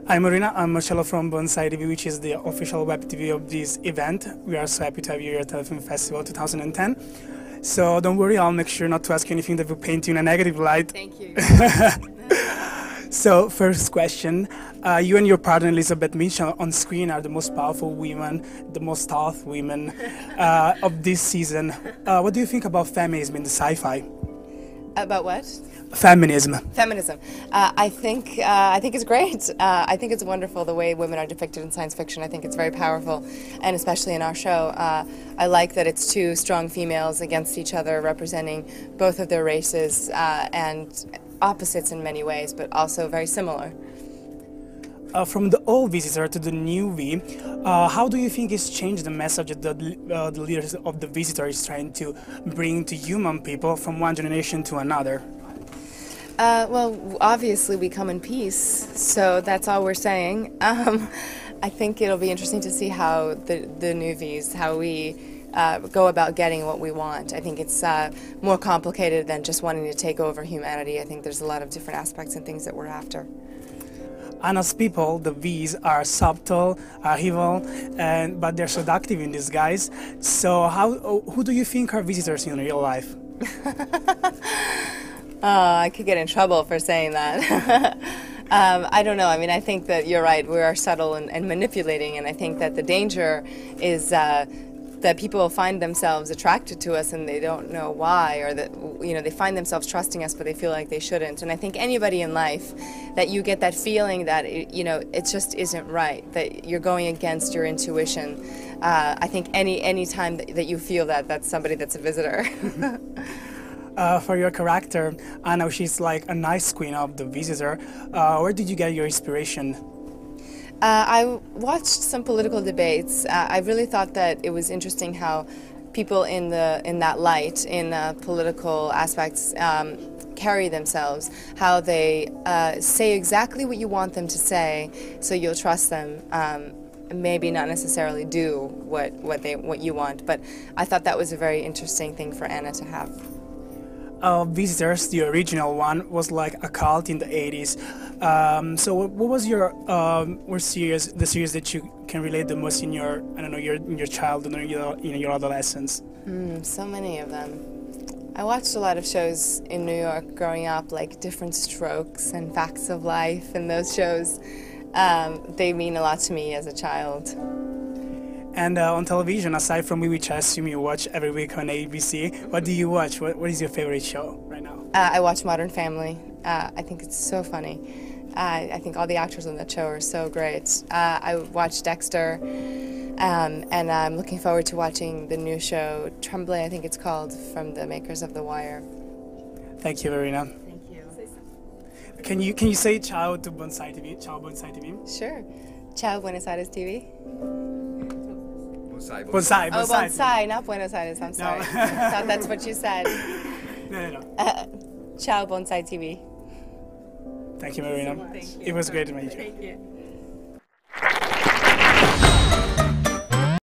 Hi Morena, I'm Marcello from Bonsai TV, which is the official web TV of this event. We are so happy to have you here at Telefilm Festival 2010. So don't worry, I'll make sure not to ask you anything that will paint you in a negative light. Thank you. So first question, you and your partner Elizabeth Mitch on screen are the most powerful women, the most tough women of this season. What do you think about feminism in the sci-fi? About what? Feminism. Feminism. I think it's great. I think it's wonderful the way women are depicted in science fiction. I think it's very powerful, and especially in our show. I like that it's two strong females against each other, representing both of their races and opposites in many ways, but also very similar. From the old visitor to the newbie, how do you think it's changed the message that the leaders of the visitor is trying to bring to human people from one generation to another? Well, obviously we come in peace, so that's all we're saying. I think it'll be interesting to see how the newbies, how we go about getting what we want. I think it's more complicated than just wanting to take over humanity. I think there's a lot of different aspects and things that we're after. And as people, the V's are subtle, are evil, but they're seductive in disguise. So who do you think are visitors in real life? I could get in trouble for saying that. I don't know. I mean, I think that you're right. We are subtle and manipulating, and I think that the danger is that people find themselves attracted to us and they don't know why, or that they find themselves trusting us but they feel like they shouldn't. And I think anybody in life that you get that feeling that it just isn't right, that you're going against your intuition. I think any time that you feel that, that's somebody that's a visitor. For your character, I know she's like a nice queen of the visitor. Where did you get your inspiration? I watched some political debates. I really thought that it was interesting how people in that light, in political aspects, carry themselves, how they say exactly what you want them to say, so you'll trust them. Maybe not necessarily do what you want, but I thought that was a very interesting thing for Anna to have. Visitors, the original one, was like a cult in the 80s. So what was your the series that you can relate the most in your, I don't know, in your childhood or in your adolescence? So many of them. I watched a lot of shows in New York growing up, like Different Strokes and Facts of Life, and those shows, they mean a lot to me as a child. And on television, aside from me, which I assume you watch every week on ABC, what do you watch? What is your favorite show right now? I watch Modern Family. I think it's so funny. I think all the actors on that show are so great. I watch Dexter, and I'm looking forward to watching the new show, Tremblay, I think it's called, from the makers of The Wire. Thank you, Morena. Thank you. Can you say ciao to Bonsai TV? Ciao, Bonsai TV. Sure. Ciao, Buenos Aires TV. Bonsai. Oh, Bonsai, not Buenos Aires, I'm sorry. No. I thought that's what you said. No. Ciao, Bonsai TV. Thank you, Morena. Thank you. It was great to meet you. Thank you.